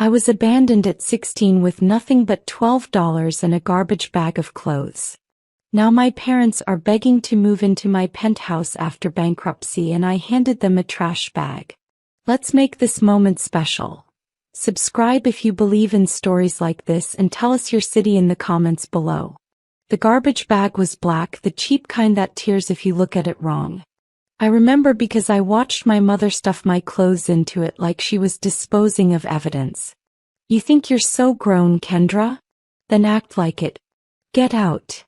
I was abandoned at 16 with nothing but $12 and a garbage bag of clothes. Now my parents are begging to move into my penthouse after bankruptcy, and I handed them a trash bag. Let's make this moment special. Subscribe if you believe in stories like this, and tell us your city in the comments below. The garbage bag was black, the cheap kind that tears if you look at it wrong. I remember because I watched my mother stuff my clothes into it like she was disposing of evidence. You think you're so grown, Kendra? Then act like it. Get out.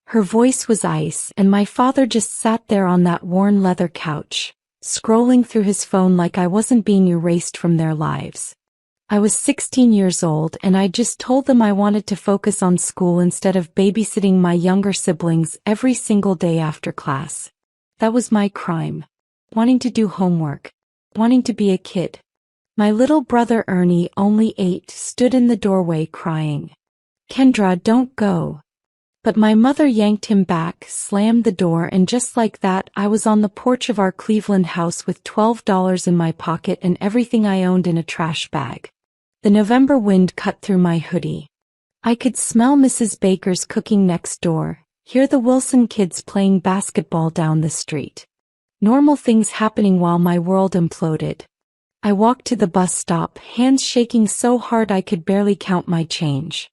Her voice was ice, and my father just sat there on that worn leather couch, scrolling through his phone like I wasn't being erased from their lives. I was 16 years old, and I just told them I wanted to focus on school instead of babysitting my younger siblings every single day after class. That was my crime. Wanting to do homework. Wanting to be a kid. My little brother Ernie, only 8, stood in the doorway crying. Kendra, don't go. But my mother yanked him back, slammed the door, and just like that, I was on the porch of our Cleveland house with $12 in my pocket and everything I owned in a trash bag. The November wind cut through my hoodie. I could smell Mrs. Baker's cooking next door, hear the Wilson kids playing basketball down the street. Normal things happening while my world imploded. I walked to the bus stop, hands shaking so hard I could barely count my change.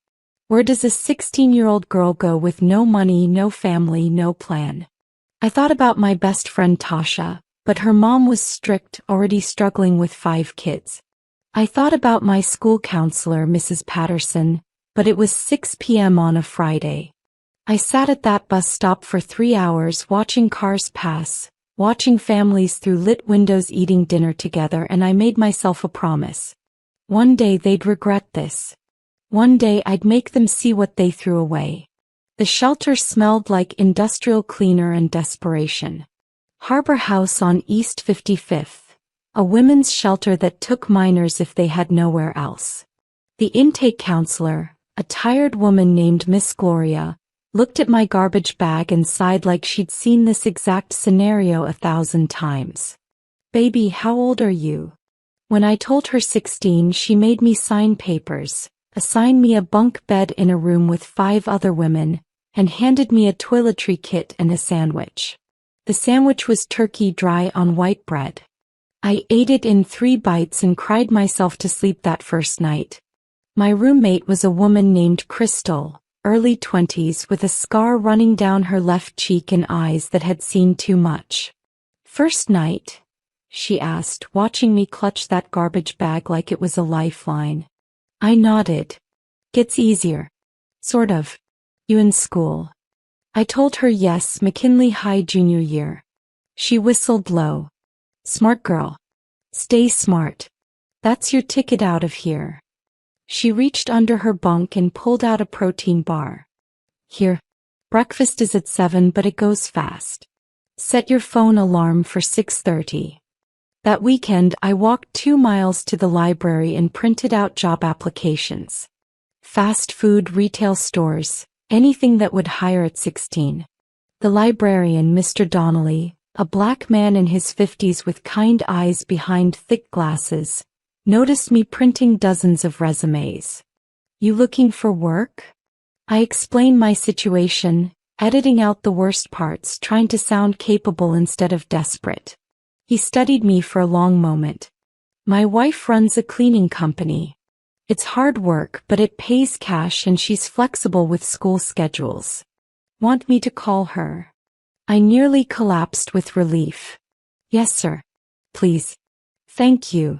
Where does a 16-year-old girl go with no money, no family, no plan? I thought about my best friend Tasha, but her mom was strict, already struggling with 5 kids. I thought about my school counselor, Mrs. Patterson, but it was 6 p.m. on a Friday. I sat at that bus stop for 3 hours watching cars pass, watching families through lit windows eating dinner together, and I made myself a promise. One day they'd regret this. One day I'd make them see what they threw away. The shelter smelled like industrial cleaner and desperation. Harbor House on East 55th, a women's shelter that took minors if they had nowhere else. The intake counselor, a tired woman named Miss Gloria, looked at my garbage bag and sighed like she'd seen this exact scenario 1,000 times. Baby, how old are you? When I told her 16, she made me sign papers, assigned me a bunk bed in a room with 5 other women, and handed me a toiletry kit and a sandwich. The sandwich was turkey dry on white bread. I ate it in 3 bites and cried myself to sleep that first night. My roommate was a woman named Crystal, early 20s, with a scar running down her left cheek and eyes that had seen too much. First night? She asked, watching me clutch that garbage bag like it was a lifeline. I nodded. Gets easier. Sort of. You in school? I told her yes, McKinley High junior year. She whistled low. Smart girl. Stay smart. That's your ticket out of here. She reached under her bunk and pulled out a protein bar. Here. Breakfast is at 7, but it goes fast. Set your phone alarm for 6:30. That weekend, I walked 2 miles to the library and printed out job applications. Fast food retail stores, anything that would hire at 16. The librarian, Mr. Donnelly, a black man in his 50s with kind eyes behind thick glasses, noticed me printing dozens of resumes. You looking for work? I explained my situation, editing out the worst parts, trying to sound capable instead of desperate. He studied me for a long moment. My wife runs a cleaning company. It's hard work, but it pays cash and she's flexible with school schedules. Want me to call her? I nearly collapsed with relief. Yes, sir. Please. Thank you.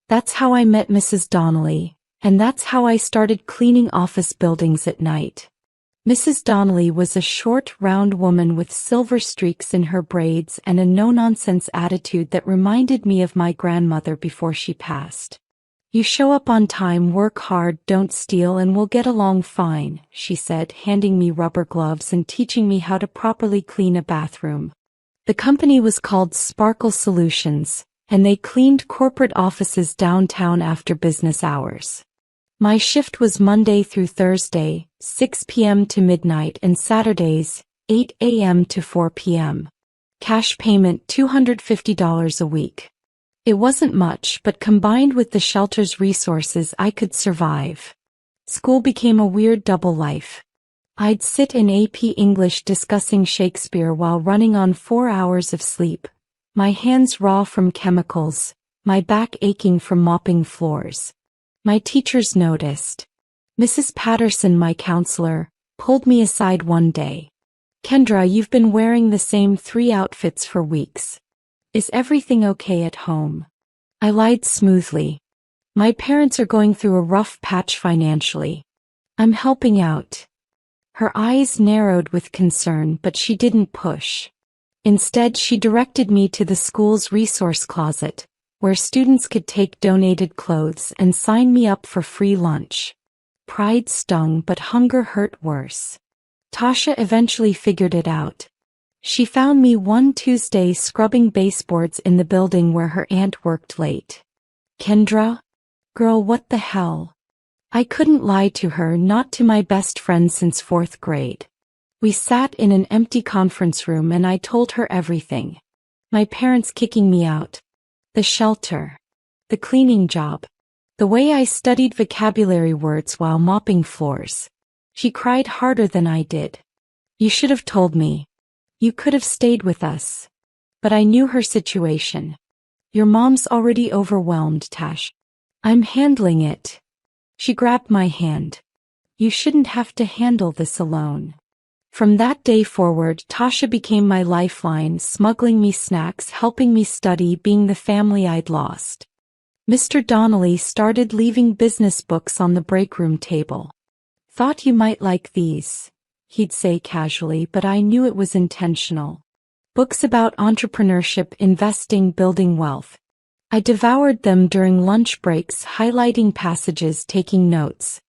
That's how I met Mrs. Donnelly, and that's how I started cleaning office buildings at night. Mrs. Donnelly was a short, round woman with silver streaks in her braids and a no-nonsense attitude that reminded me of my grandmother before she passed. You show up on time, work hard, don't steal, and we'll get along fine, she said, handing me rubber gloves and teaching me how to properly clean a bathroom. The company was called Sparkle Solutions, and they cleaned corporate offices downtown after business hours. My shift was Monday through Thursday, 6 p.m. to midnight, and Saturdays, 8 a.m. to 4 p.m. Cash payment $250 a week. It wasn't much, but combined with the shelter's resources, I could survive. School became a weird double life. I'd sit in AP English discussing Shakespeare while running on 4 hours of sleep, my hands raw from chemicals, my back aching from mopping floors. My teachers noticed. Mrs. Patterson, my counselor, pulled me aside one day. "Kendra, you've been wearing the same 3 outfits for weeks. Is everything okay at home?" I lied smoothly. "My parents are going through a rough patch financially. I'm helping out." Her eyes narrowed with concern, but she didn't push. Instead, she directed me to the school's resource closet, where students could take donated clothes and sign me up for free lunch. Pride stung, but hunger hurt worse. Tasha eventually figured it out. She found me one Tuesday scrubbing baseboards in the building where her aunt worked late. "Kendra? Girl, what the hell?" I couldn't lie to her, not to my best friend since 4th grade. We sat in an empty conference room and I told her everything. My parents kicking me out. The shelter. The cleaning job. The way I studied vocabulary words while mopping floors. She cried harder than I did. "You should have told me. You could have stayed with us." But I knew her situation. "Your mom's already overwhelmed, Tash. I'm handling it." She grabbed my hand. "You shouldn't have to handle this alone." From that day forward, Tasha became my lifeline, smuggling me snacks, helping me study, being the family I'd lost. Mr. Donnelly started leaving business books on the break room table. "Thought you might like these," he'd say casually, but I knew it was intentional. Books about entrepreneurship, investing, building wealth. I devoured them during lunch breaks, highlighting passages, taking notes.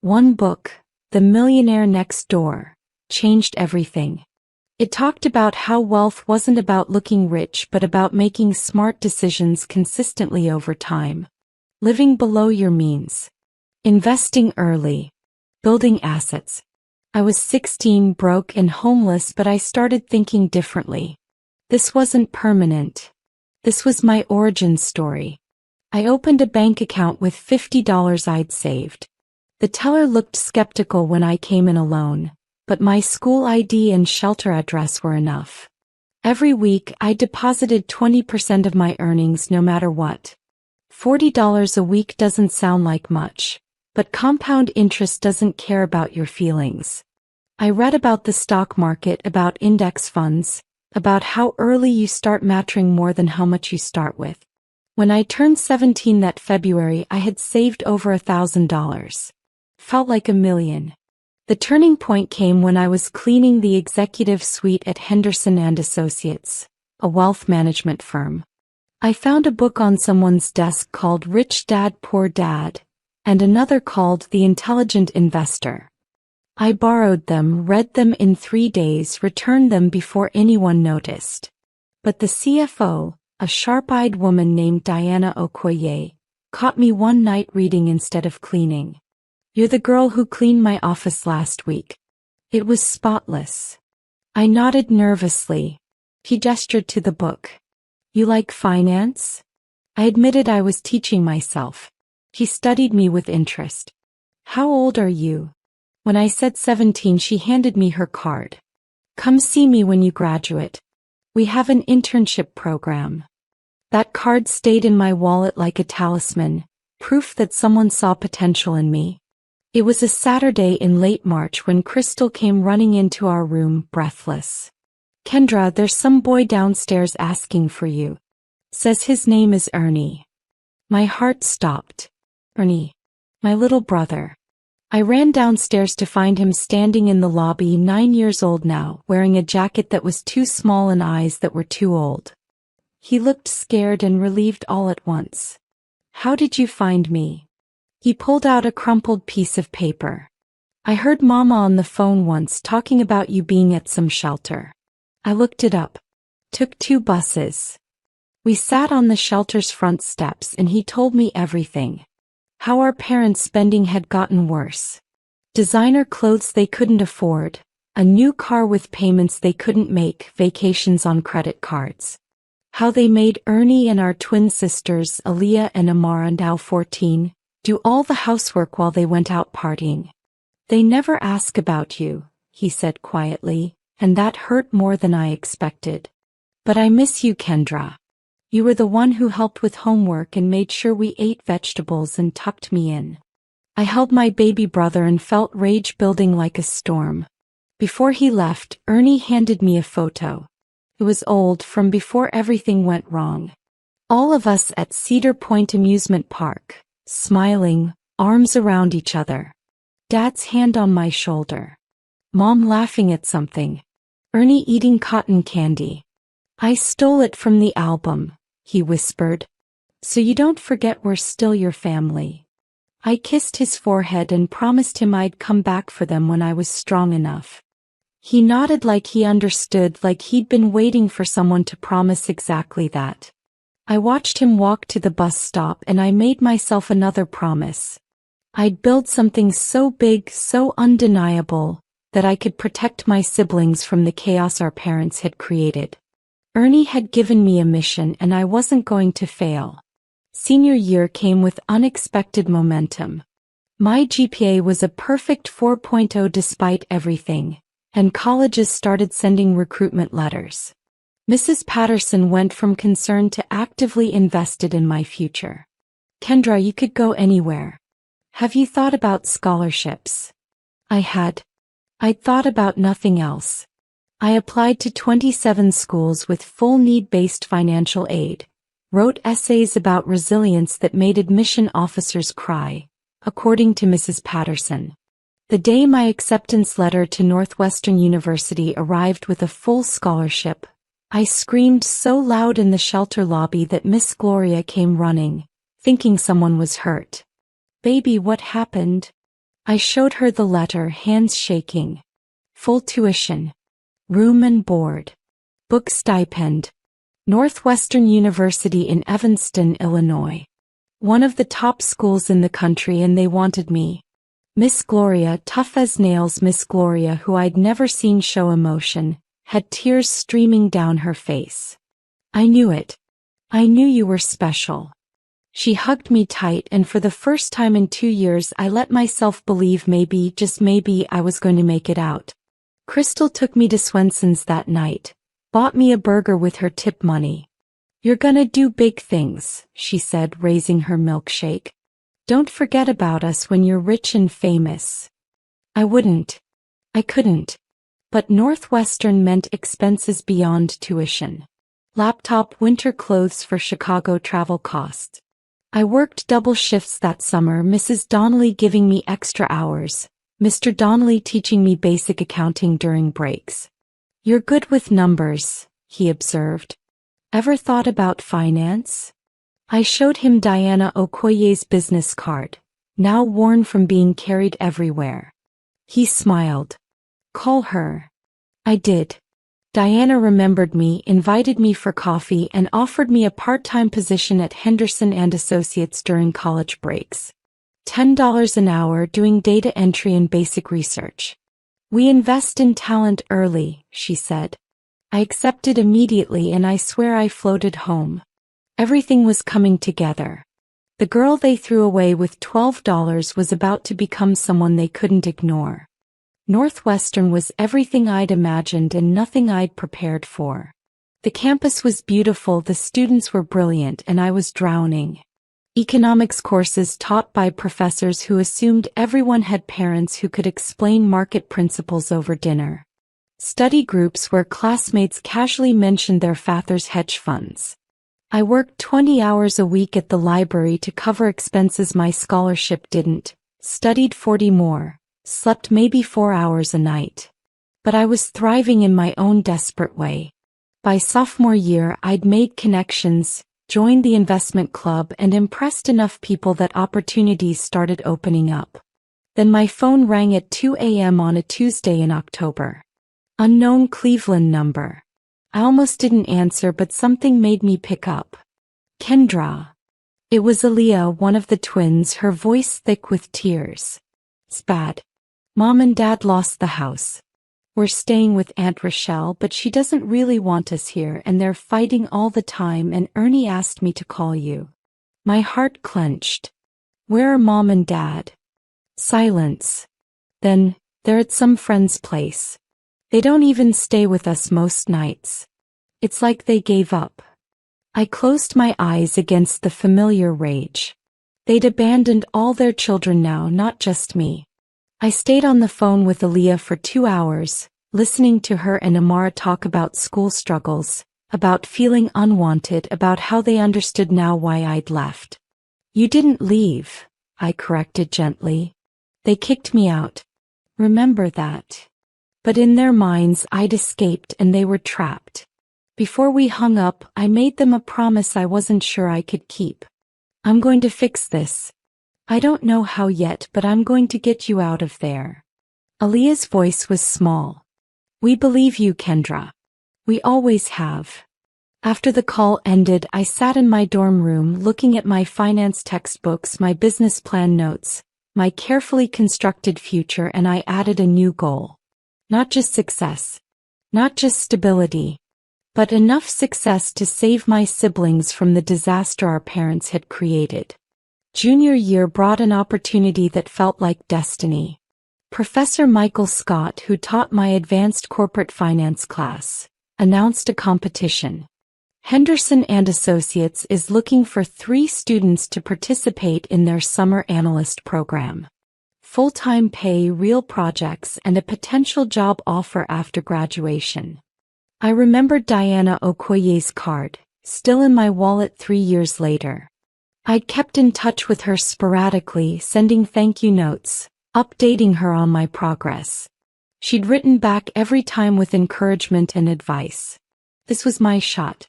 One book, The Millionaire Next Door, changed everything. It talked about how wealth wasn't about looking rich but about making smart decisions consistently over time. Living below your means. Investing early. Building assets. I was 16, broke and homeless, but I started thinking differently. This wasn't permanent. This was my origin story. I opened a bank account with $50 I'd saved. The teller looked skeptical when I came in alone, but my school ID and shelter address were enough. Every week, I deposited 20% of my earnings no matter what. $40 a week doesn't sound like much, but compound interest doesn't care about your feelings. I read about the stock market, about index funds, about how early you start mattering more than how much you start with. When I turned 17 that February, I had saved over $1,000. Felt like $1 million. The turning point came when I was cleaning the executive suite at Henderson and Associates, a wealth management firm. I found a book on someone's desk called Rich Dad, Poor Dad, and another called The Intelligent Investor. I borrowed them, read them in 3 days, returned them before anyone noticed. But the CFO, a sharp-eyed woman named Diana Okoye, caught me one night reading instead of cleaning. "You're the girl who cleaned my office last week." It was spotless. I nodded nervously. He gestured to the book. "You like finance?" I admitted I was teaching myself. He studied me with interest. "How old are you?" When I said 17, she handed me her card. "Come see me when you graduate. We have an internship program." That card stayed in my wallet like a talisman, proof that someone saw potential in me. It was a Saturday in late March when Crystal came running into our room, breathless. "Kendra, there's some boy downstairs asking for you. Says his name is Ernie." My heart stopped. Ernie. My little brother. I ran downstairs to find him standing in the lobby, 9 years old now, wearing a jacket that was too small and eyes that were too old. He looked scared and relieved all at once. "How did you find me?" He pulled out a crumpled piece of paper. "I heard Mama on the phone once talking about you being at some shelter." I looked it up. Took 2 buses. We sat on the shelter's front steps and he told me everything. How our parents' spending had gotten worse. Designer clothes they couldn't afford, a new car with payments they couldn't make, vacations on credit cards. How they made Ernie and our twin sisters, Aaliyah and Amara, now 14, do all the housework while they went out partying. They never ask about you, he said quietly, and that hurt more than I expected. But I miss you, Kendra. You were the one who helped with homework and made sure we ate vegetables and tucked me in. I held my baby brother and felt rage building like a storm. Before he left, Ernie handed me a photo. It was old, from before everything went wrong. All of us at Cedar Point Amusement Park, smiling, arms around each other. Dad's hand on my shoulder. Mom laughing at something. Ernie eating cotton candy. I stole it from the album, he whispered. So you don't forget we're still your family. I kissed his forehead and promised him I'd come back for them when I was strong enough. He nodded like he understood, like he'd been waiting for someone to promise exactly that. I watched him walk to the bus stop and I made myself another promise. I'd build something so big, so undeniable, that I could protect my siblings from the chaos our parents had created. Ernie had given me a mission and I wasn't going to fail. Senior year came with unexpected momentum. My GPA was a perfect 4.0 despite everything, and colleges started sending recruitment letters. Mrs. Patterson went from concerned to actively invested in my future. Kendra, you could go anywhere. Have you thought about scholarships? I had. I'd thought about nothing else. I applied to 27 schools with full need-based financial aid, wrote essays about resilience that made admission officers cry, according to Mrs. Patterson. The day my acceptance letter to Northwestern University arrived with a full scholarship, I screamed so loud in the shelter lobby that Miss Gloria came running, thinking someone was hurt. Baby, what happened? I showed her the letter, hands shaking. Full tuition. Room and board. Book stipend. Northwestern University in Evanston, Illinois. One of the top schools in the country, and they wanted me. Miss Gloria, tough as nails, Miss Gloria, who I'd never seen show emotion, had tears streaming down her face. I knew it. I knew you were special. She hugged me tight, and for the first time in 2 years I let myself believe maybe, just maybe, I was going to make it out. Crystal took me to Swenson's that night, bought me a burger with her tip money. You're gonna do big things, she said, raising her milkshake. Don't forget about us when you're rich and famous. I wouldn't. I couldn't. But Northwestern meant expenses beyond tuition. Laptop, winter clothes for Chicago, travel costs. I worked double shifts that summer, Mrs. Donnelly giving me extra hours, Mr. Donnelly teaching me basic accounting during breaks. You're good with numbers, he observed. Ever thought about finance? I showed him Diana Okoye's business card, now worn from being carried everywhere. He smiled. Call her. I did. Diana remembered me, invited me for coffee, and offered me a part-time position at Henderson and Associates during college breaks. $10 an hour doing data entry and basic research. We invest in talent early, she said. I accepted immediately, and I swear I floated home. Everything was coming together. The girl they threw away with $12 was about to become someone they couldn't ignore. Northwestern was everything I'd imagined and nothing I'd prepared for. The campus was beautiful, the students were brilliant, and I was drowning. Economics courses taught by professors who assumed everyone had parents who could explain market principles over dinner. Study groups where classmates casually mentioned their father's hedge funds. I worked 20 hours a week at the library to cover expenses my scholarship didn't, studied 40 more, slept maybe 4 hours a night. But I was thriving in my own desperate way. By sophomore year, I'd made connections, joined the investment club, and impressed enough people that opportunities started opening up. Then my phone rang at 2 a.m. on a Tuesday in October. Unknown Cleveland number. I almost didn't answer, but something made me pick up. Kendra. It was Aaliyah, one of the twins, her voice thick with tears. It's bad. Mom and Dad lost the house. We're staying with Aunt Rochelle, but she doesn't really want us here and they're fighting all the time and Ernie asked me to call you. My heart clenched. Where are Mom and Dad? Silence. Then, they're at some friend's place. They don't even stay with us most nights. It's like they gave up. I closed my eyes against the familiar rage. They'd abandoned all their children now, not just me. I stayed on the phone with Aaliyah for 2 hours, listening to her and Amara talk about school struggles, about feeling unwanted, about how they understood now why I'd left. You didn't leave, I corrected gently. They kicked me out. Remember that. But in their minds I'd escaped and they were trapped. Before we hung up, I made them a promise I wasn't sure I could keep. I'm going to fix this. I don't know how yet, but I'm going to get you out of there. Aaliyah's voice was small. We believe you, Kendra. We always have. After the call ended, I sat in my dorm room looking at my finance textbooks, my business plan notes, my carefully constructed future, and I added a new goal. Not just success. Not just stability. But enough success to save my siblings from the disaster our parents had created. Junior year brought an opportunity that felt like destiny. Professor Michael Scott, who taught my advanced corporate finance class, announced a competition. Henderson and Associates is looking for 3 students to participate in their summer analyst program. Full-time pay, real projects, and a potential job offer after graduation. I remembered Diana Okoye's card, still in my wallet 3 years later. I'd kept in touch with her sporadically, sending thank you notes, updating her on my progress. She'd written back every time with encouragement and advice. This was my shot.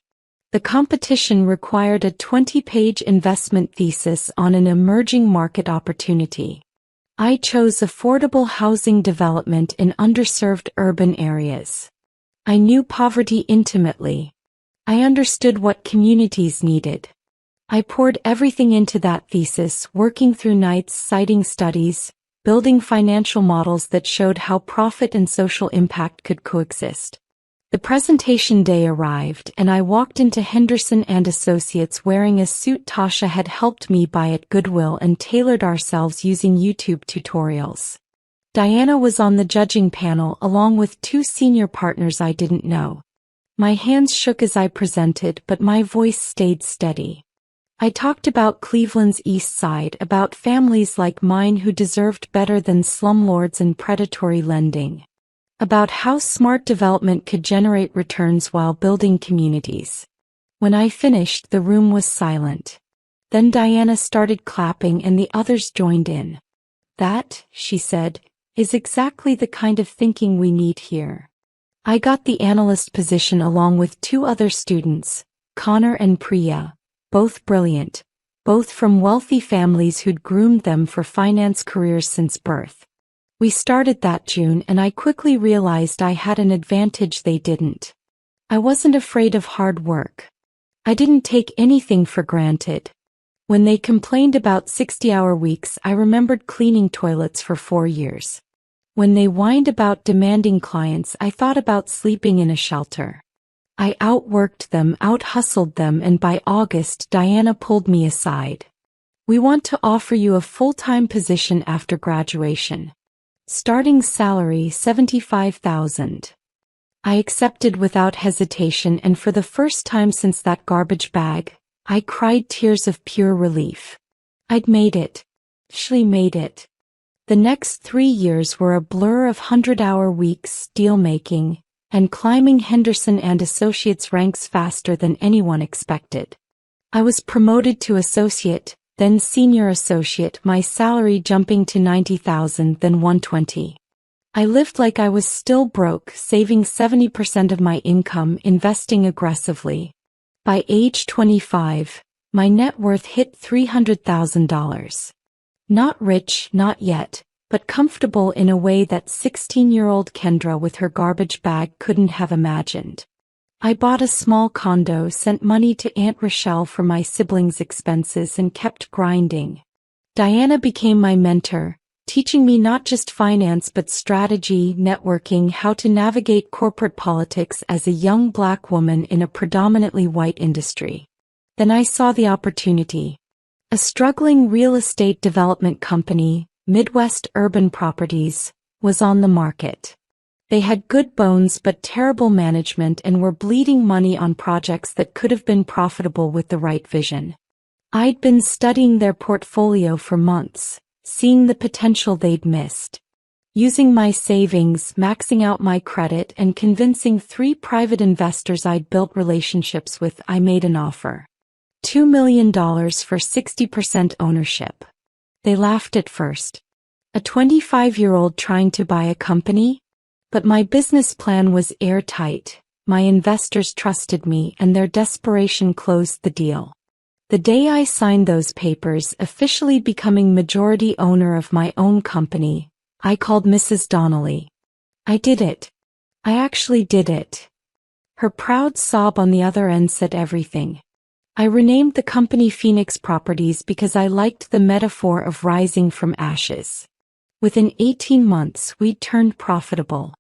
The competition required a 20-page investment thesis on an emerging market opportunity. I chose affordable housing development in underserved urban areas. I knew poverty intimately. I understood what communities needed. I poured everything into that thesis, working through nights, citing studies, building financial models that showed how profit and social impact could coexist. The presentation day arrived, and I walked into Henderson and Associates wearing a suit Tasha had helped me buy at Goodwill and tailored ourselves using YouTube tutorials. Diana was on the judging panel along with 2 senior partners I didn't know. My hands shook as I presented, but my voice stayed steady. I talked about Cleveland's East Side, about families like mine who deserved better than slumlords and predatory lending. About how smart development could generate returns while building communities. When I finished, the room was silent. Then Diana started clapping and the others joined in. That, she said, is exactly the kind of thinking we need here. I got the analyst position along with 2 other students, Connor and Priya, both brilliant, both from wealthy families who'd groomed them for finance careers since birth. We started that June and I quickly realized I had an advantage they didn't. I wasn't afraid of hard work. I didn't take anything for granted. When they complained about 60-hour weeks, I remembered cleaning toilets for 4 years. When they whined about demanding clients, I thought about sleeping in a shelter. I outworked them, out-hustled them, and by August, Diana pulled me aside. We want to offer you a full-time position after graduation. Starting salary $75,000. I accepted without hesitation, and for the first time since that garbage bag, I cried tears of pure relief. I'd made it. She made it. The next 3 years were a blur of 100-hour weeks, deal-making, and climbing Henderson and Associates ranks faster than anyone expected. I was promoted to associate, then senior associate, my salary jumping to $90,000, then $120,000. I lived like I was still broke, saving 70% of my income, investing aggressively. By age 25, my net worth hit $300,000. Not rich, not yet, but comfortable in a way that 16-year-old Kendra with her garbage bag couldn't have imagined. I bought a small condo, sent money to Aunt Rochelle for my siblings' expenses, and kept grinding. Diana became my mentor, teaching me not just finance but strategy, networking, how to navigate corporate politics as a young Black woman in a predominantly white industry. Then I saw the opportunity. A struggling real estate development company, Midwest Urban Properties, was on the market. They had good bones but terrible management and were bleeding money on projects that could have been profitable with the right vision. I'd been studying their portfolio for months, seeing the potential they'd missed. Using my savings, maxing out my credit, and convincing 3 private investors I'd built relationships with, I made an offer. $2 million for 60% ownership. They laughed at first. A 25-year-old trying to buy a company? But my business plan was airtight. My investors trusted me and their desperation closed the deal. The day I signed those papers, officially becoming majority owner of my own company, I called Mrs. Donnelly. I did it. I actually did it. Her proud sob on the other end said everything. I renamed the company Phoenix Properties because I liked the metaphor of rising from ashes. Within 18 months, we'd turned profitable.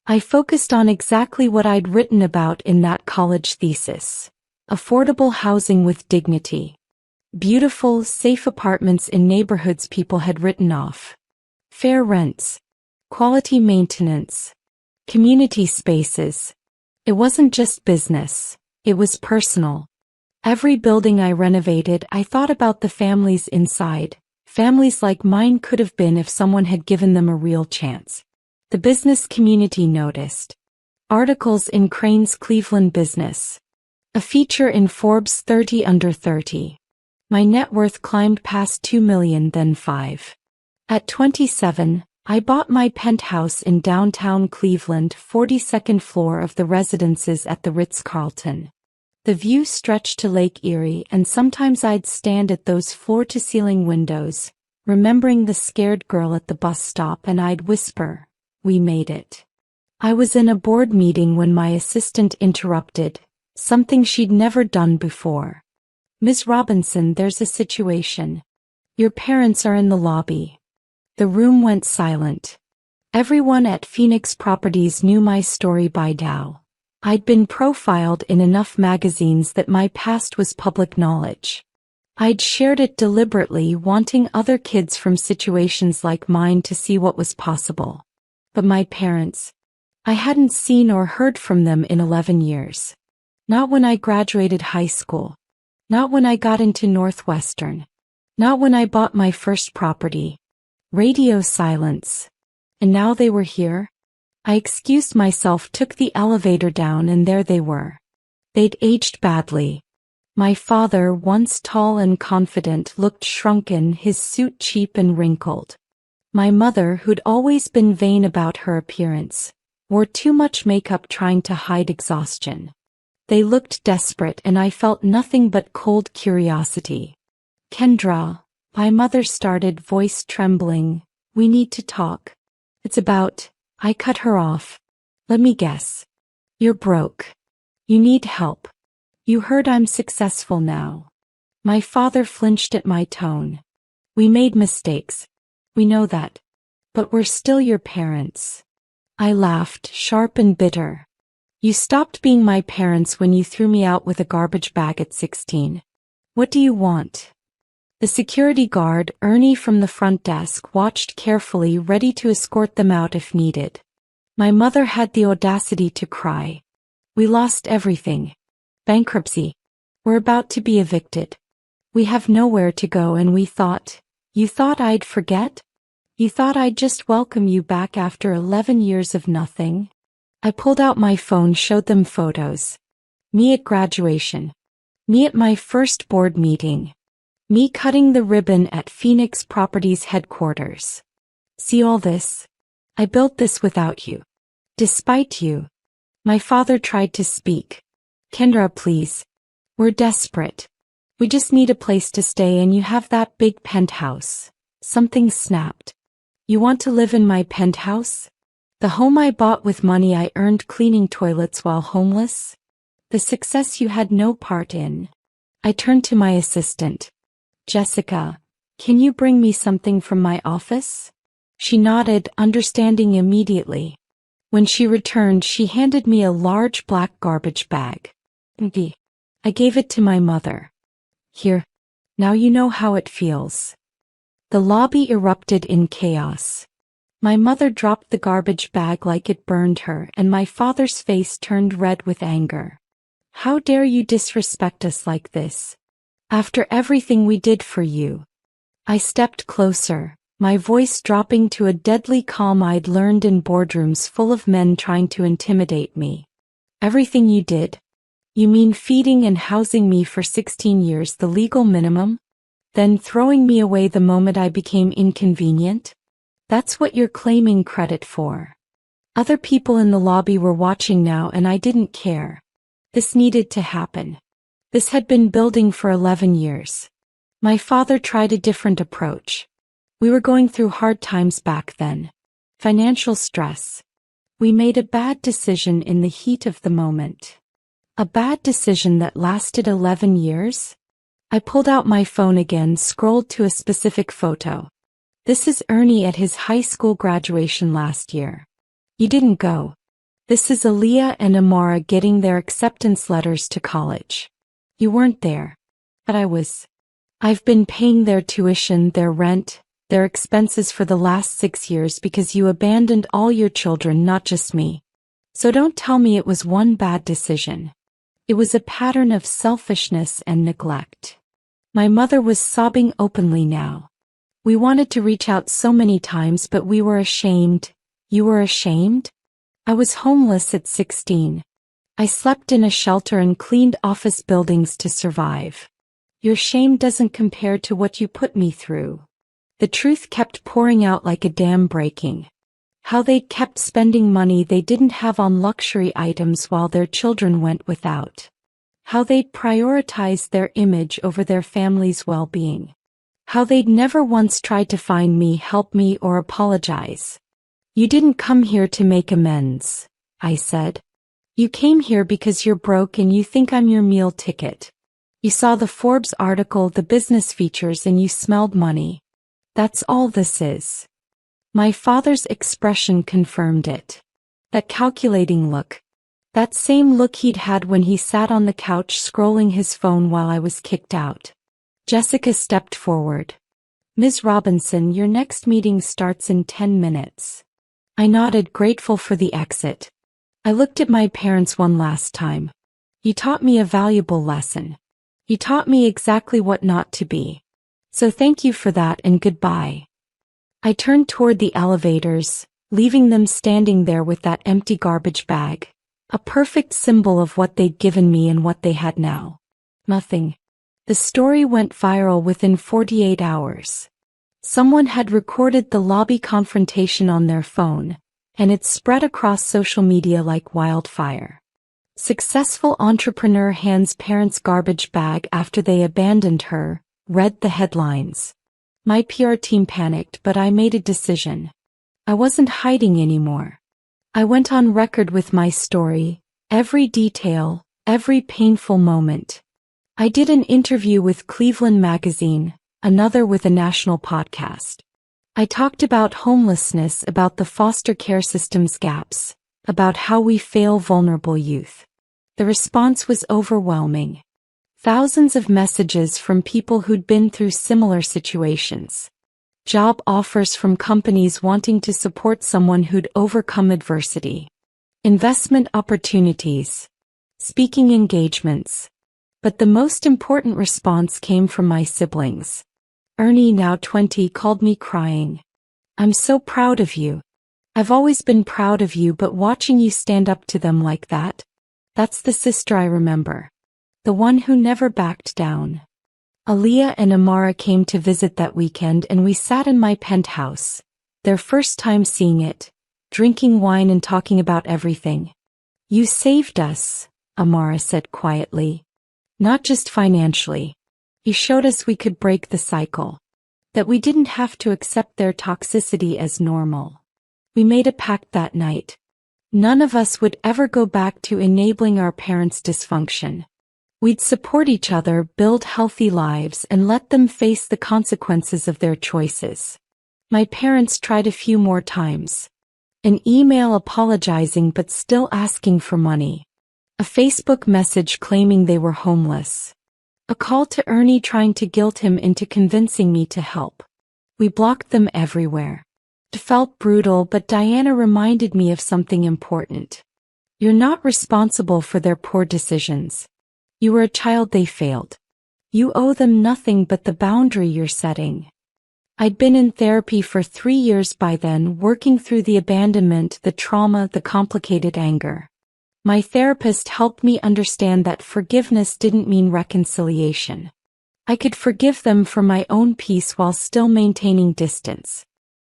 I focused on exactly what I'd written about in that college thesis. Affordable housing with dignity. Beautiful, safe apartments in neighborhoods people had written off. Fair rents. Quality maintenance. Community spaces. It wasn't just business. It was personal. Every building I renovated, I thought about the families inside. Families like mine could have been if someone had given them a real chance. The business community noticed. Articles in Crain's Cleveland Business. A feature in Forbes 30 Under 30. My net worth climbed past $2 million, then $5 million. At 27, I bought my penthouse in downtown Cleveland, 42nd floor of the residences at the Ritz-Carlton. The view stretched to Lake Erie, and sometimes I'd stand at those floor-to-ceiling windows, remembering the scared girl at the bus stop, and I'd whisper, "We made it." I was in a board meeting when my assistant interrupted, something she'd never done before. "Ms. Robinson, there's a situation. Your parents are in the lobby." The room went silent. Everyone at Phoenix Properties knew my story by now. I'd been profiled in enough magazines that my past was public knowledge. I'd shared it deliberately, wanting other kids from situations like mine to see what was possible. But my parents, I hadn't seen or heard from them in 11 years. Not when I graduated high school. Not when I got into Northwestern. Not when I bought my first property. Radio silence. And now they were here. I excused myself, took the elevator down, and there they were. They'd aged badly. My father, once tall and confident, looked shrunken, his suit cheap and wrinkled. My mother, who'd always been vain about her appearance, wore too much makeup trying to hide exhaustion. They looked desperate, and I felt nothing but cold curiosity. "Kendra," my mother started, voice trembling, "we need to talk. It's about..." I cut her off. "Let me guess. You're broke. You need help. You heard I'm successful now." My father flinched at my tone. "We made mistakes. We know that. But we're still your parents." I laughed, sharp and bitter. "You stopped being my parents when you threw me out with a garbage bag at 16. What do you want?" The security guard, Ernie from the front desk, watched carefully, ready to escort them out if needed. My mother had the audacity to cry. "We lost everything. Bankruptcy. We're about to be evicted. We have nowhere to go, and we thought..." "You thought I'd forget? You thought I'd just welcome you back after 11 years of nothing?" I pulled out my phone, showed them photos. Me at graduation. Me at my first board meeting. Me cutting the ribbon at Phoenix Properties headquarters. "See all this? I built this without you. Despite you." My father tried to speak. "Kendra, please. We're desperate. We just need a place to stay, and you have that big penthouse." Something snapped. "You want to live in my penthouse? The home I bought with money I earned cleaning toilets while homeless? The success you had no part in?" I turned to my assistant. "Jessica, can you bring me something from my office?" She nodded, understanding immediately. When she returned, she handed me a large black garbage bag. I gave it to my mother. Here. Now you know how it feels. The lobby erupted in chaos. My mother dropped the garbage bag like it burned her, and my father's face turned red with anger. How dare you disrespect us like this? After everything we did for you. I stepped closer, my voice dropping to a deadly calm I'd learned in boardrooms full of men trying to intimidate me. Everything you did? You mean feeding and housing me for 16 years, the legal minimum? Then throwing me away the moment I became inconvenient? That's what you're claiming credit for. Other people in the lobby were watching now, and I didn't care. This needed to happen. This had been building for 11 years. My father tried a different approach. We were going through hard times back then. Financial stress. We made a bad decision in the heat of the moment. A bad decision that lasted 11 years? I pulled out my phone again, scrolled to a specific photo. This is Ernie at his high school graduation last year. You didn't go. This is Aaliyah and Amara getting their acceptance letters to college. You weren't there. But I was. I've been paying their tuition, their rent, their expenses for the last 6 years because you abandoned all your children, not just me. So don't tell me it was one bad decision. It was a pattern of selfishness and neglect. My mother was sobbing openly now. We wanted to reach out so many times, but we were ashamed. You were ashamed? I was homeless at 16. I slept in a shelter and cleaned office buildings to survive. Your shame doesn't compare to what you put me through. The truth kept pouring out like a dam breaking. How they kept spending money they didn't have on luxury items while their children went without. How they'd prioritized their image over their family's well-being. How they'd never once tried to find me, help me, or apologize. You didn't come here to make amends, I said. You came here because you're broke and you think I'm your meal ticket. You saw the Forbes article, the business features, and you smelled money. That's all this is. My father's expression confirmed it. That calculating look. That same look he'd had when he sat on the couch scrolling his phone while I was kicked out. Jessica stepped forward. Ms. Robinson, your next meeting starts in 10 minutes. I nodded, grateful for the exit. I looked at my parents one last time. You taught me a valuable lesson. You taught me exactly what not to be. So thank you for that and goodbye. I turned toward the elevators, leaving them standing there with that empty garbage bag, a perfect symbol of what they'd given me and what they had now. Nothing. The story went viral within 48 hours. Someone had recorded the lobby confrontation on their phone, and it spread across social media like wildfire. Successful entrepreneur hands parents garbage bag after they abandoned her, read the headlines. My PR team panicked, but I made a decision. I wasn't hiding anymore. I went on record with my story, every detail, every painful moment. I did an interview with Cleveland Magazine, another with a national podcast. I talked about homelessness, about the foster care system's gaps, about how we fail vulnerable youth. The response was overwhelming. Thousands of messages from people who'd been through similar situations. Job offers from companies wanting to support someone who'd overcome adversity. Investment opportunities. Speaking engagements. But the most important response came from my siblings. Ernie, now 20, called me crying. I'm so proud of you. I've always been proud of you, but watching you stand up to them like that, that's the sister I remember. The one who never backed down. Aaliyah and Amara came to visit that weekend and we sat in my penthouse, their first time seeing it, drinking wine and talking about everything. You saved us, Amara said quietly. Not just financially. You showed us we could break the cycle. That we didn't have to accept their toxicity as normal. We made a pact that night. None of us would ever go back to enabling our parents' dysfunction. We'd support each other, build healthy lives, and let them face the consequences of their choices. My parents tried a few more times. An email apologizing but still asking for money. A Facebook message claiming they were homeless. A call to Ernie trying to guilt him into convincing me to help. We blocked them everywhere. It felt brutal, but Diana reminded me of something important. You're not responsible for their poor decisions. You were a child they failed. You owe them nothing but the boundary you're setting. I'd been in therapy for 3 years by then, working through the abandonment, the trauma, the complicated anger. My therapist helped me understand that forgiveness didn't mean reconciliation. I could forgive them for my own peace while still maintaining distance.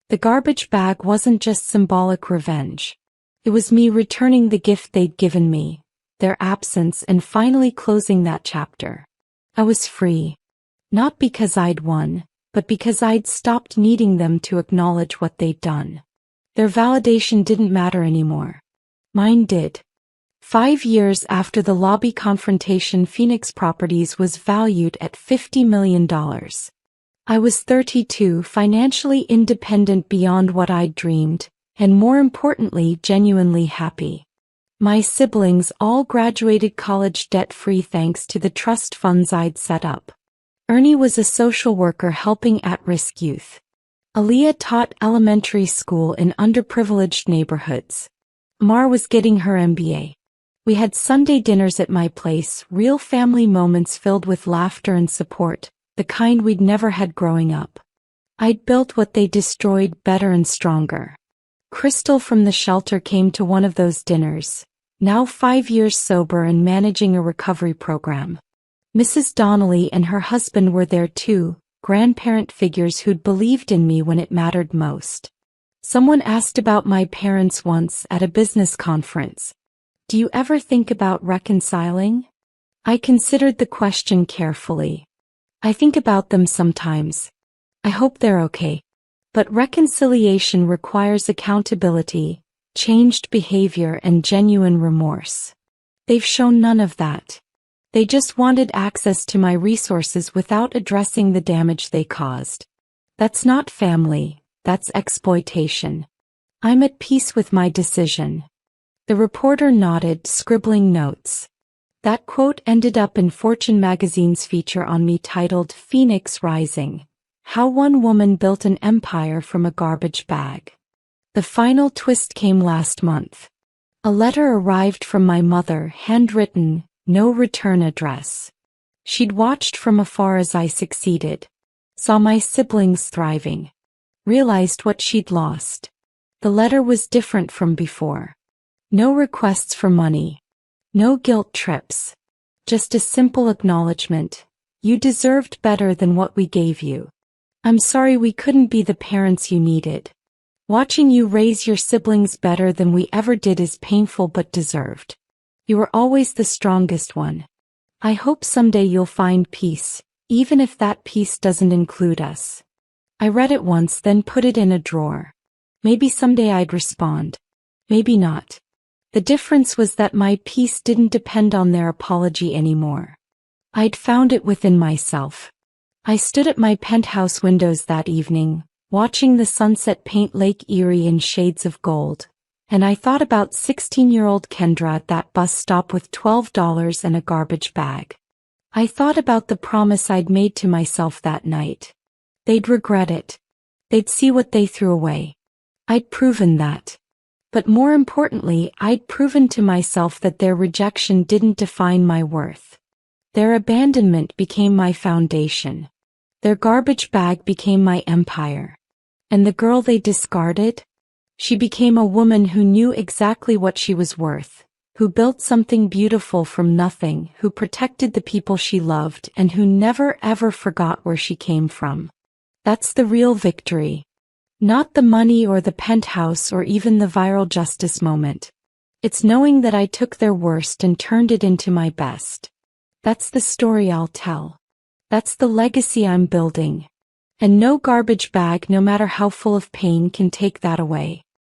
The garbage bag wasn't just symbolic revenge. It was me returning the gift they'd given me, their absence, and finally closing that chapter. I was free. Not because I'd won, but because I'd stopped needing them to acknowledge what they'd done. Their validation didn't matter anymore. Mine did. 5 years after the lobby confrontation, Phoenix Properties was valued at $50 million. I was 32, financially independent beyond what I'd dreamed, and more importantly, genuinely happy. My siblings all graduated college debt-free thanks to the trust funds I'd set up. Ernie was a social worker helping at-risk youth. Aaliyah taught elementary school in underprivileged neighborhoods. Mar was getting her MBA. We had Sunday dinners at my place, real family moments filled with laughter and support, the kind we'd never had growing up. I'd built what they destroyed, better and stronger. Crystal from the shelter came to one of those dinners, now 5 years sober and managing a recovery program. Mrs. Donnelly and her husband were there too, grandparent figures who'd believed in me when it mattered most. Someone asked about my parents once at a business conference. Do you ever think about reconciling? I considered the question carefully. I think about them sometimes. I hope they're okay. But reconciliation requires accountability, changed behavior, and genuine remorse. They've shown none of that. They just wanted access to my resources without addressing the damage they caused. That's not family, that's exploitation. I'm at peace with my decision. The reporter nodded, scribbling notes. That quote ended up in Fortune magazine's feature on me titled Phoenix Rising: How One Woman Built an Empire from a Garbage Bag. The final twist came last month. A letter arrived from my mother, handwritten, no return address. She'd watched from afar as I succeeded, saw my siblings thriving, realized what she'd lost. The letter was different from before. No requests for money. No guilt trips. Just a simple acknowledgement. You deserved better than what we gave you. I'm sorry we couldn't be the parents you needed. Watching you raise your siblings better than we ever did is painful but deserved. You were always the strongest one. I hope someday you'll find peace, even if that peace doesn't include us. I read it once, then put it in a drawer. Maybe someday I'd respond. Maybe not. The difference was that my peace didn't depend on their apology anymore. I'd found it within myself. I stood at my penthouse windows that evening, watching the sunset paint Lake Erie in shades of gold, and I thought about 16-year-old Kendra at that bus stop with $12 and a garbage bag. I thought about the promise I'd made to myself that night. They'd regret it. They'd see what they threw away. I'd proven that. But more importantly, I'd proven to myself that their rejection didn't define my worth. Their abandonment became my foundation. Their garbage bag became my empire. And the girl they discarded? She became a woman who knew exactly what she was worth, who built something beautiful from nothing, who protected the people she loved, and who never ever forgot where she came from. That's the real victory. Not the money or the penthouse or even the viral justice moment. It's knowing that I took their worst and turned it into my best. That's the story I'll tell. That's the legacy I'm building. And no garbage bag, no matter how full of pain, can take that away.